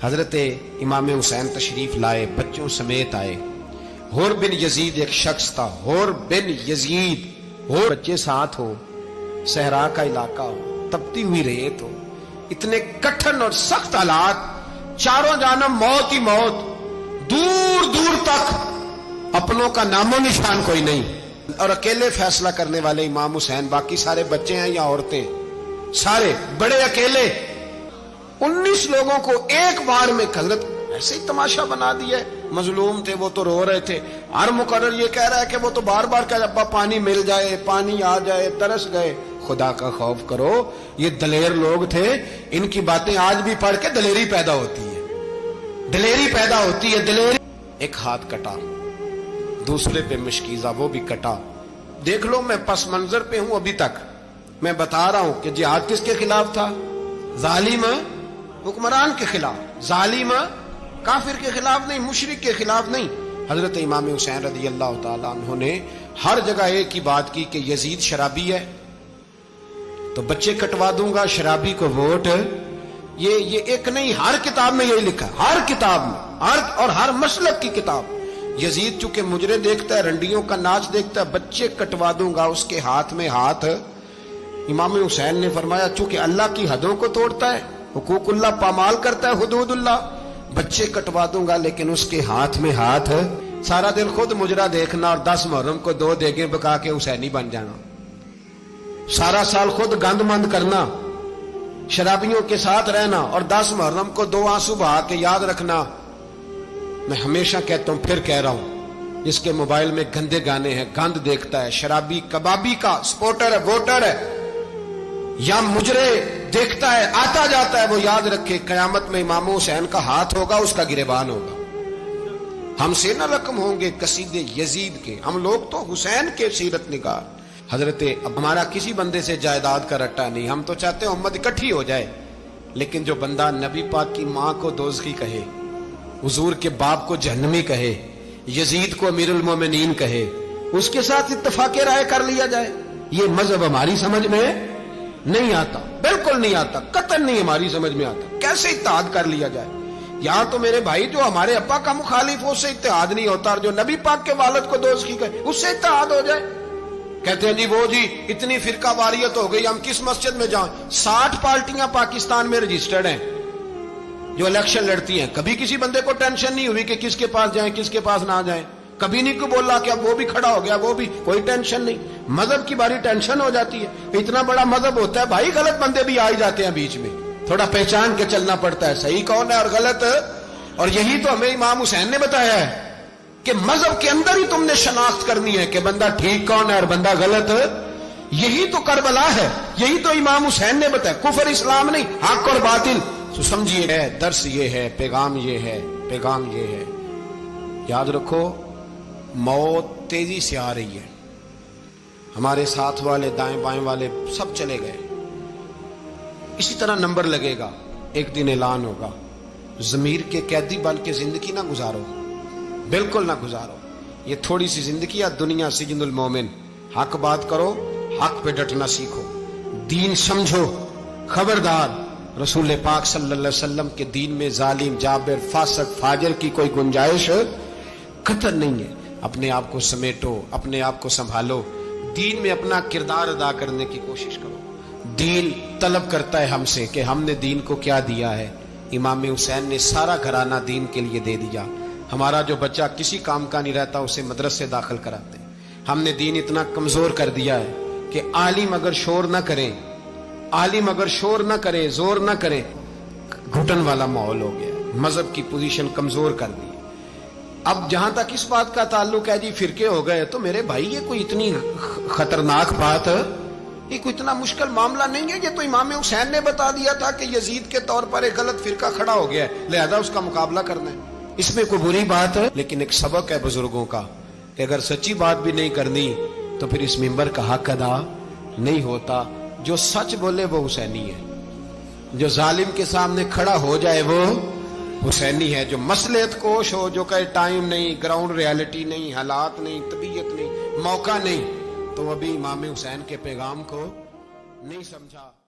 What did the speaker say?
حضرت امام حسین تشریف لائے، بچوں سمیت آئے۔ حور بن یزید ایک شخص تھا، حور بن یزید، حور بچے ساتھ ہو، صحرا کا علاقہ ہو، تپتی ہوئی ریت ہو، اتنے کٹھن اور سخت حالات، چاروں جانب موت ہی موت، دور دور تک اپنوں کا نام و نشان کوئی نہیں، اور اکیلے فیصلہ کرنے والے امام حسین، باقی سارے بچے ہیں یا عورتیں، سارے بڑے اکیلے۔ 19 لوگوں کو ایک بار میں حضرت ایسے ہی تماشا بنا دیا ہے۔ مظلوم تھے وہ تو رو رہے تھے، ہر مقرر یہ کہہ رہا ہے کہ وہ تو بار بار کہہ ابا پانی مل جائے، پانی آ جائے، ترس گئے۔ خدا کا خوف کرو، یہ دلیر لوگ تھے، ان کی باتیں آج بھی پڑھ کے دلیری پیدا ہوتی ہے، دلیری پیدا ہوتی ہے، دلیری۔ ایک ہاتھ کٹا، دوسرے پہ مشکیزہ، وہ بھی کٹا۔ دیکھ لو میں پس منظر پہ ہوں ابھی تک، میں بتا رہا ہوں کہ جہاد کس کے خلاف تھا؟ ظالم حکمران کے خلاف، ظالم کافر کے خلاف نہیں، مشرک کے خلاف نہیں۔ حضرت امام حسین رضی اللہ تعالیٰ عنہ نے ہر جگہ ایک ہی بات کی کہ یزید شرابی ہے تو بچے کٹوا دوں گا، شرابی کو ووٹ۔ یہ ایک نہیں، ہر کتاب میں یہی لکھا، ہر کتاب میں، اور ہر مسلک کی کتاب۔ یزید چونکہ مجرے دیکھتا ہے، رنڈیوں کا ناچ دیکھتا ہے، بچے کٹوا دوں گا، اس کے ہاتھ میں ہاتھ۔ امام حسین نے فرمایا چونکہ اللہ کی حدوں کو توڑتا ہے، حقوق اللہ پامال کرتا ہے، حدود اللہ، بچے کٹوا دوں گا لیکن اس کے ہاتھ میں ہاتھ۔ سارا دن خود مجرا دیکھنا اور 10 محرم کو 2 دیگیں پکا کے حسینی بن جانا، سارا سال خود گند مند کرنا، شرابیوں کے ساتھ رہنا، اور 10 محرم کو 2 آنسو بہا کے یاد رکھنا۔ میں ہمیشہ کہتا ہوں، پھر کہہ رہا ہوں، جس کے موبائل میں گندے گانے ہیں، گند دیکھتا ہے، شرابی کبابی کا سپورٹر ہے، ووٹر ہے، یا مجرے دیکھتا ہے، آتا جاتا ہے، وہ یاد رکھے قیامت میں امام حسین کا ہاتھ ہوگا، اس کا گریبان ہوگا۔ ہم سے نہ رقم ہوں گے قصیدے یزید کے، ہم لوگ تو حسین کے سیرت نگار۔ حضرت اب ہمارا کسی بندے سے جائیداد کا رٹا نہیں، ہم تو چاہتے ہیں امت اکٹھی ہو جائے، لیکن جو بندہ نبی پاک کی ماں کو دوزخی کہے، حضور کے باپ کو جہنمی کہے، یزید کو امیر المومنین کہے، اس کے ساتھ اتفاق رائے کر لیا جائے، یہ مذہب ہماری سمجھ میں نہیں آتا، بالکل نہیں آتا، قطعاً نہیں ہماری سمجھ میں آتا۔ کیسے اتحاد کر لیا جائے؟ یہاں تو میرے بھائی جو ہمارے ابا کا مخالف ہو، اس سے اتحاد نہیں ہوتا، اور جو نبی پاک کے والد کو دوزخی کہے، اس سے اتحاد ہو جائے۔ کہتے ہیں جی وہ جی اتنی فرقہ واریت ہو گئی، ہم کس مسجد میں جائیں؟ 60 پارٹیاں پاکستان میں رجسٹرڈ ہیں جو الیکشن لڑتی ہیں، کبھی کسی بندے کو ٹینشن نہیں ہوئی کہ کس کے پاس جائیں کس کے پاس نہ جائیں، کبھی نہیں کو بولا کہ اب وہ بھی کھڑا ہو گیا، وہ بھی، کوئی ٹینشن نہیں۔ مذہب کی باری ٹینشن ہو جاتی ہے، اتنا بڑا مذہب ہوتا ہے بھائی، غلط بندے بھی آ جاتے ہیں بیچ میں، تھوڑا پہچان کے چلنا پڑتا ہے، صحیح کون ہے اور غلط۔ اور یہی تو ہمیں امام حسین نے بتایا ہے کہ مذہب کے اندر ہی تم نے شناخت کرنی ہے کہ بندہ ٹھیک کون ہے اور بندہ غلط۔ یہی تو کربلا ہے، یہی تو امام حسین نے بتایا، کفر اسلام نہیں، حق اور باطل۔ تو سمجھیے ہے، درس یہ ہے، پیغام یہ ہے، پیغام یہ ہے، یاد رکھو موت تیزی سے آ رہی ہے، ہمارے ساتھ والے دائیں بائیں والے سب چلے گئے، اسی طرح نمبر لگے گا، ایک دن اعلان ہوگا۔ ضمیر کے قیدی بن کے زندگی نہ گزارو، بالکل نہ گزارو، یہ تھوڑی سی زندگی ہے، دنیا سجن المومن۔ حق بات کرو، حق پہ ڈٹنا سیکھو، دین سمجھو، خبردار رسول پاک صلی اللہ علیہ وسلم کے دین میں ظالم، جابر، فاسق، فاجر کی کوئی گنجائش قطع نہیں ہے۔ اپنے آپ کو سمیٹو، اپنے آپ کو سنبھالو، دین میں اپنا کردار ادا کرنے کی کوشش کرو۔ دین طلب کرتا ہے ہم سے کہ ہم نے دین کو کیا دیا ہے۔ امام حسین نے سارا گھرانہ دین کے لیے دے دیا۔ ہمارا جو بچہ کسی کام کا نہیں رہتا اسے مدرسے داخل کراتے ہیں۔ ہم نے دین اتنا کمزور کر دیا ہے کہ عالم اگر شور نہ کریں، عالم اگر شور نہ کرے، زور نہ کرے، گھٹن والا ماحول ہو گیا، مذہب کی پوزیشن کمزور کر دی۔ اب جہاں تک اس بات کا تعلق ہے جی فرقے ہو گئے، تو میرے بھائی یہ کوئی اتنی خطرناک بات، یہ کوئی اتنا مشکل معاملہ نہیں ہے، یہ تو امام حسین نے بتا دیا تھا کہ یزید کے طور پر ایک غلط فرقہ کھڑا ہو گیا ہے، لہذا اس کا مقابلہ کرنا ہے، اس میں کوئی بری بات ہے؟ لیکن ایک سبق ہے بزرگوں کا کہ اگر سچی بات بھی نہیں کرنی تو پھر اس منبر کا حق ادا نہیں ہوتا۔ جو سچ بولے وہ حسینی ہے، جو ظالم کے سامنے کھڑا ہو جائے وہ حسینی ہے، جو مصلحت کوش ہو، جو کہے ٹائم نہیں، گراؤنڈ ریالٹی نہیں، حالات نہیں، طبیعت نہیں، موقع نہیں، تو ابھی امام حسین کے پیغام کو نہیں سمجھا۔